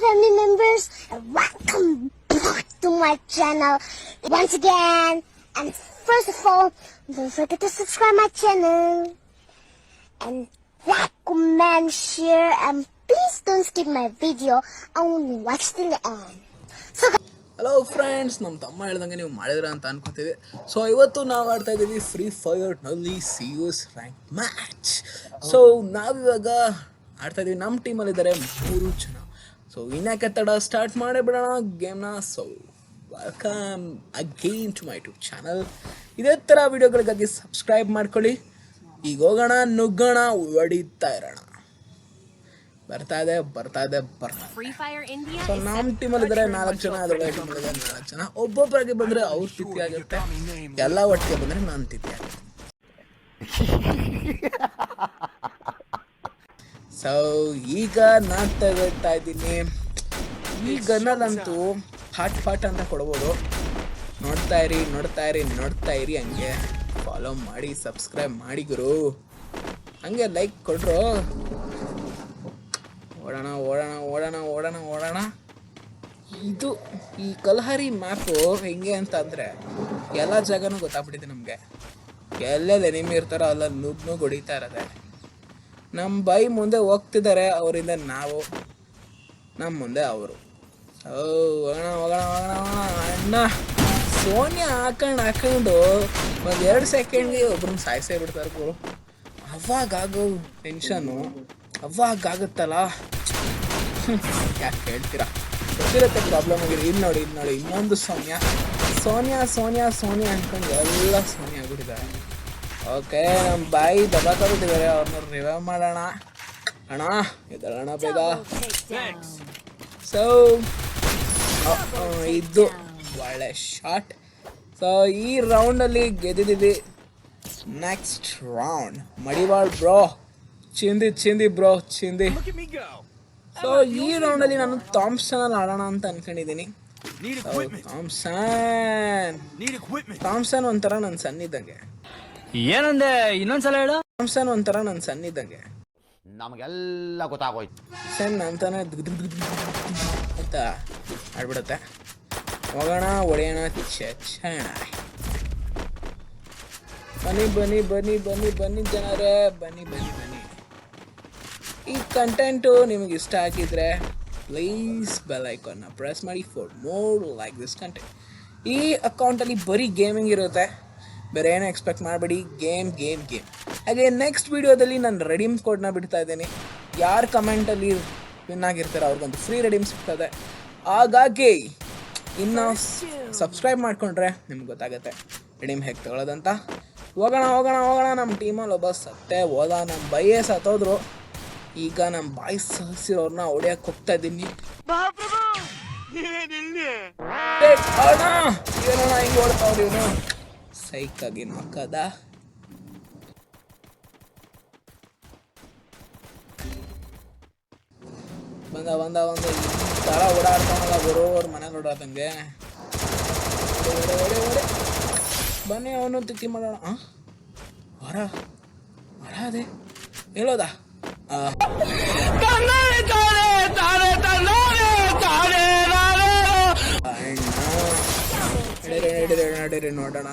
family members, and welcome back to my channel once again. And first of all, don't forget to subscribe my channel and like, comment, share, and please don't skip my video. Only watch till the end. So hello friends, ನಮ್ಮ ತಮ್ಮ ಹೇಳ್ದಂಗೆ ನೀವು ಮಾಡಿದ್ರ ಅಂತ ಅನ್ಕೋತೀವಿ. So ಇವತ್ತು ನಾವು ಆಡ್ತಾ ಇದ್ದೀವಿ ಫ್ರೀ ಫೈರ್ನಲ್ಲಿ ಸಿಯೂಸ್ ರ್ಯಾಂಕ್ ಮ್ಯಾಚ್. ಸೊ ನಾವಿವಾಗ ಆಡ್ತಾ ಇದ್ದೀವಿ. ನಮ್ಮ ಟೀಮಲ್ಲಿದ್ದಾರೆ 3 ಜನ. ಸೊ ಇನ್ಯಾಕೆ ತಡ, ಸ್ಟಾರ್ಟ್ ಮಾಡೇ ಬಿಡೋಣ ಗೇಮ್ನ. So welcome again to my YouTube channel. ಇದೇ ಥರ ವಿಡಿಯೋಗಳಿಗಾಗಿ ಸಬ್ಸ್ಕ್ರೈಬ್ ಮಾಡ್ಕೊಳ್ಳಿ. ಈಗ ಹೋಗೋಣ, ನುಗ್ಗೋಣ, ಹೊಡಿತಾ ಇರೋಣ. ಬರ್ತಾ ಇದೆ. ಸೊ ನಮ್ಮ ಟೀಮಲ್ಲಿದ್ದಾರೆ 4 ಜನ, ಅದರೊಳಗೆ ಟೀಮಲ್ಲಿದ್ದಾರೆ 4 ಜನ. ಒಬ್ಬೊಬ್ಬರಾಗಿ ಬಂದರೆ ಅವ್ರ ತಿಥಿ ಆಗುತ್ತೆ, ಎಲ್ಲ ಒಟ್ಟಿಗೆ ಬಂದರೆ ನಾನು ತಿಥಿ ಆಗುತ್ತೆ. ಸೊ ಈಗ ನಾನು ತಗೊಳ್ತಾ ಇದ್ದೀನಿ. ಈ ಗನ್ನಲ್ಲಂತೂ ಫಾಟ್ ಅಂತ ಕೊಡ್ಬೋದು. ನೋಡ್ತಾ ಇರಿ ಹಂಗೆ ಫಾಲೋ ಮಾಡಿ, ಸಬ್ಸ್ಕ್ರೈಬ್ ಮಾಡಿ ಗುರು, ಹಂಗೆ ಲೈಕ್ ಕೊಡ್ರು. ಓಡೋಣ. ಇದು ಈ ಕಲ್ಹಾರಿ ಮ್ಯಾಪು ಹೆಂಗೆ ಅಂತ ಅಂದರೆ ಎಲ್ಲ ಜಾಗನೂ ಗೊತ್ತಾಗ್ಬಿಟ್ಟಿದೆ ನಮಗೆ. ಎಲ್ಲೆಲ್ಲಿ ಎನಿಮಿ ಇರ್ತಾರೋ ಅಲ್ಲ ನುಗ್ಗು ಹೊಡಿತಾ ಇರೋದೆ. ನಮ್ಮ ಬೈ ಮುಂದೆ ಹೋಗ್ತಿದ್ದಾರೆ, ಅವರಿಂದ ನಾವು, ನಮ್ಮ ಮುಂದೆ ಅವರು. ಹೋಗೋಣ ಅಣ್ಣ. ಸೋನಿಯಾ ಹಾಕೊಂಡು 1-2 ಸೆಕೆಂಡ್ಗೆ ಒಬ್ರನ್ನ ಸಾಯಿಸೇ ಬಿಡ್ತಾರೆ ಗುರು. ಅವಾಗಾಗೋ ಟೆನ್ಷನ್ನು ಅವಾಗುತ್ತಲ್ಲ, ಯಾಕೆ ಹೇಳ್ತೀರಾ, ಗೊತ್ತಿರುತ್ತೆ ಪ್ರಾಬ್ಲಮ್ ಆಗಿದೆ. ಇಲ್ಲಿ ನೋಡಿ ಇನ್ನೊಂದು ಸೋನಿಯಾ ಅನ್ಕೊಂಡು ಎಲ್ಲ ಸೋನಿಯಾ ಆಗ್ಬಿಟ್ಟಿದ್ದಾರೆ. ಓಕೆ, ನಮ್ಮ ಬಾಯಿ ದಬಾಕೋಬಿಟ್ಟಿದ್ದಾರೆ. ಅವ್ರನ್ನ ರಿವೈವ್ ಮಾಡೋಣ. ಅಣ್ಣ ಎದಳೋಣ ಬೇಗ. ಸೊ ಇದು ಒಳ್ಳೆ ಶಾಟ್. ಸೊ ಈ ರೌಂಡಲ್ಲಿ ಗೆದ್ದಿದ್ದೀವಿ. ನೆಕ್ಸ್ಟ್ ರೌಂಡ್ ಮಡಿವಾಳ್ ಬ್ರೋ, ಚಿಂದಿ ಬ್ರೋ. ಸೊ ಈ ರೌಂಡಲ್ಲಿ ನಾನು ಥಾಮ್ಸನಲ್ಲಿ ಆಡೋಣ ಅಂತ ಅನ್ಕೊಂಡಿದ್ದೀನಿ. ಥಾಮ್ಸನ್ ಒಂಥರ ನನ್ನ ಸನ್ನಿದ್ದಂಗೆ. ಏನಂದೆ, ಇನ್ನೊಂದ್ಸಲ ಹೇಳು. ಥಾಮ್ಸನ್ ಒಂಥರ ನನ್ನ ಸನ್ನಿದ್ದಂಗೆ, ನಮಗೆಲ್ಲ ಗೊತ್ತಾಗೋಯ್ತು. ಸನ್ ಅಂತಾನೆ ಅಂತ ಆಡ್ಬಿಡುತ್ತೆ. ಹೋಗೋಣ, ಹೊಡೆಯೋಣ, ಚಚ್ಚಣ. ಬನ್ನಿ ಜನರೇ, ಬನ್ನಿ. ಈ ಕಂಟೆಂಟು ನಿಮಗೆ ಇಷ್ಟ ಆಗಿದ್ರೆ ಪ್ಲೀಸ್ ಬೆಲ್ ಐಕಾನ್ನ ಪ್ರೆಸ್ ಮಾಡಿ for more like this content. ಈ ಅಕೌಂಟಲ್ಲಿ ಬರೀ ಗೇಮಿಂಗ್ ಇರುತ್ತೆ, ಬೇರೆ ಏನೂ ಎಕ್ಸ್ಪೆಕ್ಟ್ ಮಾಡಬೇಡಿ. ಗೇಮ್. ಹಾಗೆ ನೆಕ್ಸ್ಟ್ ವೀಡಿಯೋದಲ್ಲಿ ನಾನು ರೆಡೀಮ್ ಕೋಡ್ನ ಬಿಡ್ತಾ ಇದ್ದೀನಿ. ಯಾರು ಕಮೆಂಟಲ್ಲಿ ವಿನ್ ಆಗಿರ್ತಾರೆ ಅವ್ರಿಗೊಂದು ಫ್ರೀ ರೆಡೀಮ್ ಸಿಗ್ತದೆ. ಹಾಗಾಗಿ ಇನ್ನು ಸಬ್ಸ್ಕ್ರೈಬ್ ಮಾಡಿಕೊಂಡ್ರೆ ನಿಮ್ಗೆ ಗೊತ್ತಾಗುತ್ತೆ ರೆಡೀಮ್ ಹೇಗೆ ತಗೊಳ್ಳೋದಂತ. ಹೋಗೋಣ. ನಮ್ಮ ಟೀಮಲ್ಲಿ ಒಬ್ಬ ಸತ್ತೇ ಹೋದ, ನಮ್ಮ ಬೈಯೇ ಸತ್ತೋದ್ರು. ಈಗ ನಮ್ಮ ಬಾಯಿ ಸಹಸಿರೋರ್ನ ಹೊಡೆಯಕ್ಕೆ ಹೋಗ್ತಾ ಇದ್ದೀನಿ. ಏನೋಣ ಹಿಂಗೆ ಓಡ್ತಾವ್ರಿ ಇವನು, ಸೈಕಾಗಿ ನೋಡ್ಕದ. ಬಂದ ಈ ಥರ ಓಡಾಡ್ತಾನಲ್ಲ ಬರೋರು ಮನೆಗೆ ಓಡಾಡ್ದಂಗೆ. ಓಡೆ ಬನ್ನಿ, ಅವನು ತಿಕ್ಕಿ ಮಾಡೋಣ. ಹೊರ ಅದೇ ಹೇಳೋದಾ? ನಡೀರಿ ನೋಡೋಣ.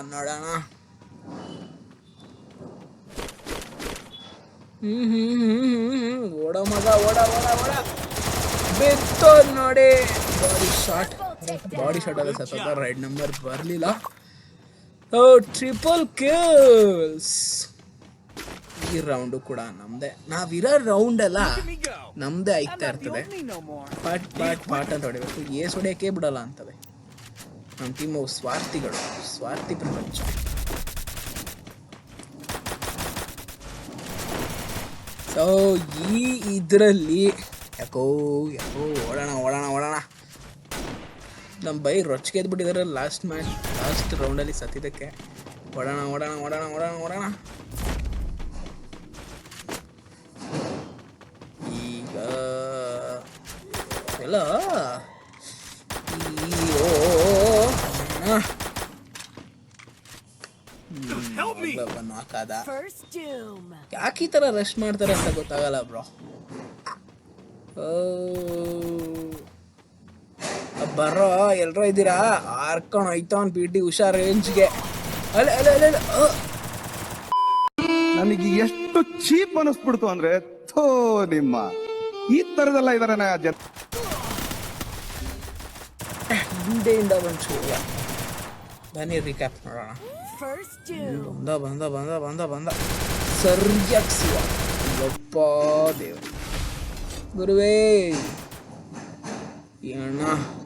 ಓಡ ಮಗ, ಓಡ ಬಿತ್ತು ನೋಡಿ. ಬಾಡಿ ಶಾಟ್ ಅಲ್ಲ ಸತ್ತ, ರೈಡ್ ನಂಬರ್ ಬರಲಿಲ್ಲ. Triple kills. ಈ ರೌಂಡು ಕೂಡ ನಮ್ದೆ. ನಾವಿರೋ ರೌಂಡ್ ಎಲ್ಲ ನಮ್ದೇ ಆಗ್ತಾ ಇರ್ತದೆ. ಪಾಟ್ ಅಂತ ಹೊಡಿಬೇಕು, ಏಸ್ ಹೊಡಿಯೋಕೆ ಬಿಡಲ್ಲ ಅಂತವೆ. ನಮ್ಮ ಟೀಮು ಸ್ವಾರ್ಥಿ ಪ್ರಪಂಚ. ಸೊ ಇದರಲ್ಲಿ ಯಾಕೋ ಓಡೋಣ. ನಮ್ಮ ಬೈ ರೊಚ್ಚಿಗೆ ಎದ್ಬಿಟ್ಟಿದ್ದಾರೆ ಲಾಸ್ಟ್ ರೌಂಡಲ್ಲಿ ಸತ್ತಿದ್ದಕ್ಕೆ. ಓಡೋಣ. ಈಗ ಎಲ್ಲ ಯಾಕೆ ಈ ಥರ ರಶ್ ಮಾಡ್ತಾರೆ ಅಂತ ಗೊತ್ತಾಗಲ್ಲ ಬ್ರೋ. ಬರ್ರೋ ಎಲ್ರೋ ಇದ್ದೀರಾ ಆರ್ಕೊಂಡು ಹೋಯ್ತವನ್ ಪಿ ಟಿ ಉಷಾ ರೇಂಜ್ಗೆ. ಅಲ್ಲ ಅಲ್ಲ ಅಲ್ಲ ಅಲ್ಲ ನನಗೆ ಎಷ್ಟು ಚೀಪ್ ಅನಿಸ್ಬಿಡ್ತು ಅಂದ್ರೆ ಥೋ ನಿಮ್ಮ ಈ ತರದೆಲ್ಲ ಇದಾರೆ ಜನ. ಹಿಂದೆಯಿಂದ ಒಂಚೂರು ಬನ್ನಿ ರಿಕ್ಯಾಪ್ ಮಾಡೋಣ. ಬಂದ ಬಂದ ಬಂದ ಬಂದ ಬಂದ ಸರಿಯಾಗಿ ಶಿವ ಯಪ್ಪ ದೇವ ಗುರುವೇ ಅಣ್ಣ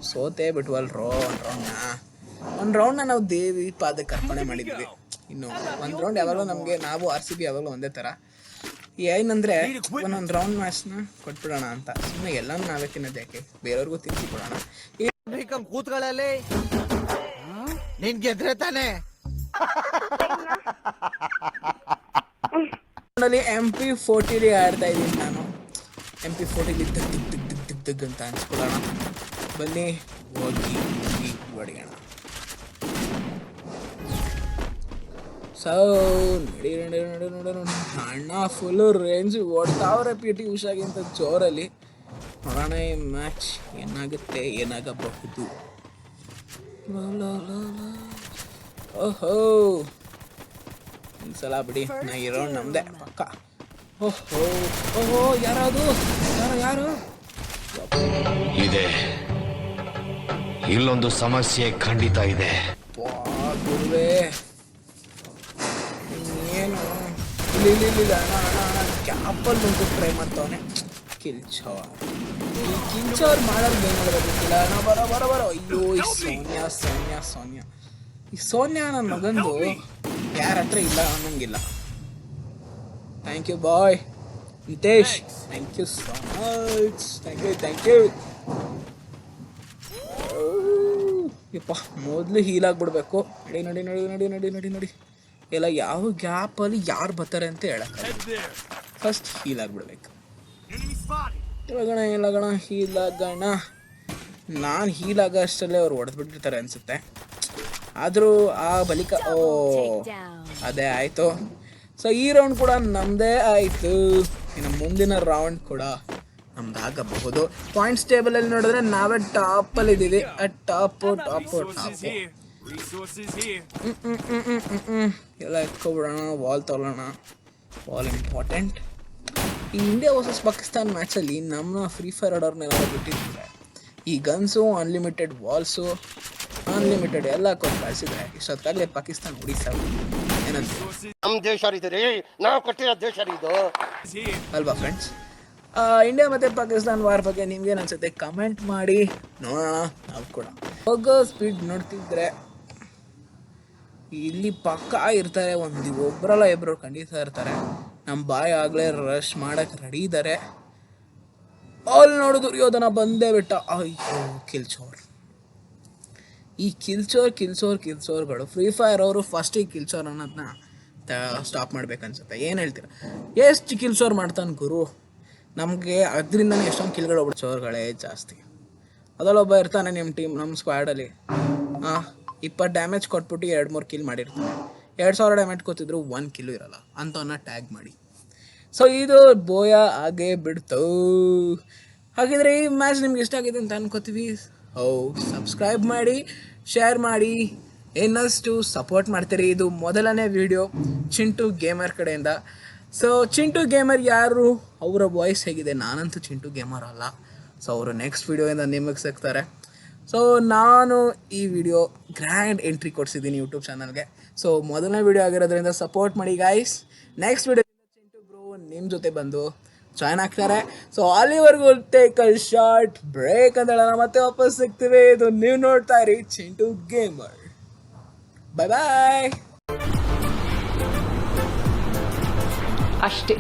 ಸೋತೆ ಬಿಟ್ವಲ್ರೋ ಒಂದು ರೌಂಡ್ನ ನಾವು ದೇವಿ ಪಾದಕ್ಕೆ ಅರ್ಪಣೆ ಮಾಡಿದ್ವಿ. ಇನ್ನು ಒಂದು ರೌಂಡ್ ಯಾವಾಗಲೂ ನಮಗೆ ನಾವು RCB ಯಾವಾಗಲೂ ಒಂದೇ ಥರ ಏನಂದರೆ ಒಂದೊಂದು ರೌಂಡ್ ಮ್ಯಾಚ್ನ ಕೊಟ್ಬಿಡೋಣ ಅಂತ ಸುಮ್ಮನೆ ಎಲ್ಲನೂ ನಾವೇ ತಿನ್ನೋದು ಯಾಕೆ ಬೇರೆಯವ್ರಿಗೂ ತಿನ್ಸಿ ಕೊಡೋಣ. ಕೂತ್ಗಳಲ್ಲಿ ನಿನ್ ಗೆದ್ರೆ ತಾನೆ MP40 ಆಡ್ತಾ ಇದ್ದೀನಿ ನಾನು. MP40 ದಿಗ್ ದಿಗ್ ದಿಗ್ ದಿಗ್ ದಿಗ್ ದಿಗ್ ಅಂತ ಅನ್ಸ್ಕೊಳ್ಳೋಣ. ಬನ್ನಿ ಹೋಗಿ ಹೊಡಿಯೋಣ. ಸೊ ನಡಿ ನಡಿ ನಡಿ ನೋಡೋಣ. ಅಣ್ಣ ಫುಲ್ಲು ರೇಂಜ್ ಓಡ್ತಾವ್ರೆ PT ಉಷಾಗಿಂತ ಜೋರಲ್ಲಿ. ನೋಡೋಣ ಈ ಮ್ಯಾಚ್ ಏನಾಗುತ್ತೆ ಏನಾಗಬಹುದು. ಓಹೋ ಈ ಸಲ ಬಿಡಿ ನಾ ಇರೋ ನಮ್ದೆ ಪಕ್ಕ. ಓಹೋ ಓಹೋ ಯಾರದು ಯಾರು ಇದೆ, ಇಲ್ಲೊಂದು ಸಮಸ್ಯೆ ಖಂಡಿತ ಇದೆ. ಗುರುವೇ ಏನು ಇಲ್ಲಿ ಇಲ್ಲಿ ಇಲ್ಲಿ ಅಣ್ಣ ಅಣ್ಣ ಅಣ್ಣ ಕ್ಯಾಪಲ್ಲಿ ಬಂದು ಟ್ರೈ ಮಾಡ್ತಾವನೆ. ಕಿಲ್ಚೋರ್ ಮಾಡೋದು ಏನಾದ್ರು ಗೊತ್ತಿಲ್ಲ. ನಾ ಬರೋ ಅಯ್ಯೋ ಈ ಸೋನ್ಯಾ ಈ ಸೋನ್ಯಾ ನನ್ನ ಮಗಂದು ಯಾರ ಹತ್ರ ಇಲ್ಲ ಅನ್ನಂಗಿಲ್ಲ. Thank you bye Nitesh, thank you so much. Thank you ಯಪ್ಪ ಮೊದಲು ಹೀಲ್ ಆಗ್ಬಿಡ್ಬೇಕು. ನಡಿ ನಡಿ ನಡಿ ನಡಿ ನಡಿ ನಡಿ ಎಲ್ಲ ಯಾವ ಗ್ಯಾಪಲ್ಲಿ ಯಾರು ಬರ್ತಾರೆ ಅಂತ ಹೇಳಕ್ಕೆ ಫಸ್ಟ್ ಹೀಲ್ ಆಗ್ಬಿಡ್ಬೇಕು. ಇವಾಗಣ ಹೀಲ್ ಆಗೋಣ. ನಾನು ಹೀಲ್ ಆಗೋ ಅಷ್ಟಲ್ಲೇ ಅವ್ರು ಹೊಡೆದ್ಬಿಟ್ಟಿರ್ತಾರೆ ಅನಿಸುತ್ತೆ. ಆದರೂ ಆ ಬಳಿಕ ಓ ಅದೇ ಆಯಿತು. ಸೊ ಈ ರೌಂಡ್ ಕೂಡ ನಮ್ಮದೇ ಆಯಿತು. ಇನ್ನು ಮುಂದಿನ ರೌಂಡ್ ಕೂಡ ನಮ್ದಾಗಬಹುದು. ಪಾಯಿಂಟ್ಸ್ ಟೇಬಲಲ್ಲಿ ನೋಡಿದ್ರೆ ನಾವೇ ಟಾಪಲ್ಲಿ ಇದ್ದೀವಿ. ಟಾಪು ಎಲ್ಲ ಎತ್ಕೊಬಿಡೋಣ. ವಾಲ್ ತೊಗೊಳ್ಳೋಣ. Wall important. ಈ ಇಂಡಿಯಾ ವರ್ಸಸ್ ಪಾಕಿಸ್ತಾನ್ ಮ್ಯಾಚಲ್ಲಿ ನಮ್ಮ ಫ್ರೀ ಫೈರ್ ಆಡೋರ್ನೆಲ್ಲ ಬಿಟ್ಟಿದ್ದಾರೆ. ಈ ಗನ್ಸು ಅನ್ಲಿಮಿಟೆಡ್ ವಾಲ್ಸು ಅನ್ಲಿಮಿಟೆಡ್ ಎಲ್ಲ ಕೊಟ್ಟು ಕಳಿಸಿದ್ರೆ ಇಷ್ಟೊತ್ತಾಗಲೇ ಪಾಕಿಸ್ತಾನ ಹೊಡಿತಾ ಏನಂತ ನಮ್ಮ ದೇಶ ನಾವು ಕೊಟ್ಟಿರೋ ದೇಶ ಇದು ಅಲ್ವಾ ಫ್ರೆಂಡ್ಸ್? ಇಂಡಿಯಾ ಮತ್ತು ಪಾಕಿಸ್ತಾನ್ ವಾರ್ ಬಗ್ಗೆ ನಿಮ್ಗೇನು ಅನ್ಸುತ್ತೆ ಕಮೆಂಟ್ ಮಾಡಿ ನೋಡೋಣ. ನಾವು ಕೂಡ ಹೋಗೋ ಸ್ಪೀಡ್ ನೋಡ್ತಿದ್ರೆ ಇಲ್ಲಿ ಪಕ್ಕ ಇರ್ತಾರೆ. ಒಬ್ಬರಲ್ಲ ಇಬ್ಬರು ಖಂಡಿತ ಇರ್ತಾರೆ. ನಮ್ಮ ಬಾಯ್ ಆಗಲೇ ರಶ್ ಮಾಡೋಕ್ಕೆ ರೆಡಿ ಇದ್ದಾರೆ. ಅಲ್ಲಿ ನೋಡು ದುರ್ಯೋಧನ ಬಂದೇ ಬಿಟ್ಟ. ಅಯ್ಯೋ ಕಿಲ್ಚೋರ್. ಈ ಕಿಲ್ಚೋರ್ಗಳು ಫ್ರೀ ಫೈರ್ ಅವರು ಫಸ್ಟ್ ಈ ಕಿಲ್ಚೋರ್ ಅನ್ನೋದನ್ನ ಸ್ಟಾಪ್ ಮಾಡ್ಬೇಕನ್ಸುತ್ತೆ. ಏನು ಹೇಳ್ತೀರ? ಎಷ್ಟು ಕಿಲ್ಚೋರ್ ಮಾಡ್ತಾನೆ ಗುರು. ನಮಗೆ ಅದರಿಂದನೇ ಎಷ್ಟೊಂದು ಕಿಲ್ಗಳು ಚೋರ್ಗಳೇ ಜಾಸ್ತಿ. ಅದರಲ್ಲೊಬ್ಬ ಇರ್ತಾನೆ ನಿಮ್ಮ ಟೀಮ್ ನಮ್ಮ ಸ್ಕ್ವಾಡಲ್ಲಿ 20 ಡ್ಯಾಮೇಜ್ ಕೊಟ್ಬಿಟ್ಟು 2-3 ಕಿಲ್ ಮಾಡಿರ್ತಾನೆ. 2000 ಡ್ಯಾಮೇಜ್ ಕೊತ್ತಿದ್ರು 1 ಕಿಲ್ಲು ಇರಲ್ಲ ಅಂಥವನ್ನ ಟ್ಯಾಗ್ ಮಾಡಿ. ಸೊ ಇದು ಬೋಯ ಹಾಗೆ ಬಿಡ್ತು. ಹಾಗಿದ್ರೆ ಈ ಮ್ಯಾಚ್ ನಿಮ್ಗೆ ಇಷ್ಟ ಆಗಿದೆ ಅಂತ ಅನ್ಕೋತೀವಿ. ಸಬ್ಸ್ಕ್ರೈಬ್ ಮಾಡಿ, ಶೇರ್ ಮಾಡಿ, ಇನ್ನಷ್ಟು ಸಪೋರ್ಟ್ ಮಾಡ್ತೀರಿ. ಇದು ಮೊದಲನೇ ವಿಡಿಯೋ ಚಿಂಟು ಗೇಮರ್ ಕಡೆಯಿಂದ. ಸೊ ಚಿಂಟು ಗೇಮರ್ ಯಾರು, ಅವರ ವಾಯ್ಸ್ ಹೇಗಿದೆ? ನಾನಂತೂ ಚಿಂಟು ಗೇಮರ್ ಅಲ್ಲ. ಸೊ ಅವರು ನೆಕ್ಸ್ಟ್ ವಿಡಿಯೋಯಿಂದ ನಿಮಗೆ ಸಿಗ್ತಾರೆ. ಸೊ ನಾನು ಈ ವಿಡಿಯೋ ಗ್ರ್ಯಾಂಡ್ ಎಂಟ್ರಿ ಕೊಡಿಸಿದ್ದೀನಿ ಯೂಟ್ಯೂಬ್ ಚಾನಲ್ಗೆ. ಸೊ ಮೊದಲನೇ ವಿಡಿಯೋ ಆಗಿರೋದ್ರಿಂದ ಸಪೋರ್ಟ್ ಮಾಡಿ guys. Next video Chintu bro ನಿಮ್ಮ ಜೊತೆ ಬಂದು ಜಾಯ್ನ್ ಆಗ್ತಾರೆ. ಸೊ ಅಲ್ಲಿವರೆಗೂ ಟೇಕ್ ಅ ಶಾರ್ಟ್ ಬ್ರೇಕ್ ಅಂತ ಹೇಳೋಣ. ಮತ್ತೆ ವಾಪಸ್ ಸಿಗ್ತೀವಿ. ಇದು ನೀವು ನೋಡ್ತಾ ಇರಿ ಚಿಂಟು ಗೇಮರ್. ಬಾಯ್ ಬಾಯ್. ಅಷ್ಟೇ.